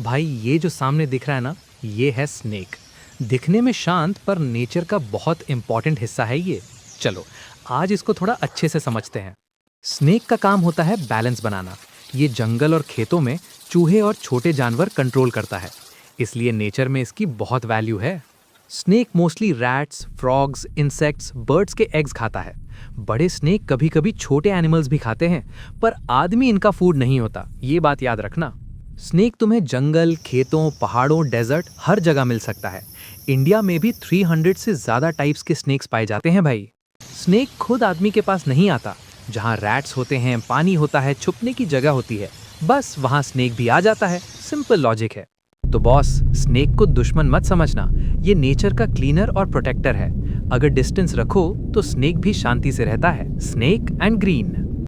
भाई ये जो सामने दिख रहा है ना, ये है स्नेक। दिखने में शांत पर नेचर का बहुत इंपॉर्टेंट हिस्सा है ये। चलो आज इसको थोड़ा अच्छे से समझते हैं। स्नेक का काम होता है बैलेंस बनाना। ये जंगल और खेतों में चूहे और छोटे जानवर कंट्रोल करता है, इसलिए नेचर में इसकी बहुत वैल्यू है। Snake mostly rats, frogs, insects, birds के एग्स खाता है। बड़े स्नेक कभी कभी छोटे एनिमल्स भी खाते हैं, पर आदमी इनका फूड नहीं होता, ये बात याद रखना। स्नेक तुम्हें जंगल, खेतों, पहाड़ों, डेजर्ट हर जगह मिल सकता है। इंडिया में भी 300 से ज़्यादा टाइप्स के स्नेक्स पाए जाते हैं भाई। स्नेक खुद आदमी के पास नहीं आता। जहाँ रैट्स होते हैं, पानी होता है, छुपने की जगह होती है, बस वहाँ स्नेक भी आ जाता है। सिंपल लॉजिक है। तो बॉस, स्नेक को दुश्मन मत समझना, ये नेचर का क्लीनर और प्रोटेक्टर है। अगर डिस्टेंस रखो तो स्नेक भी शांति से रहता है। Snake and green.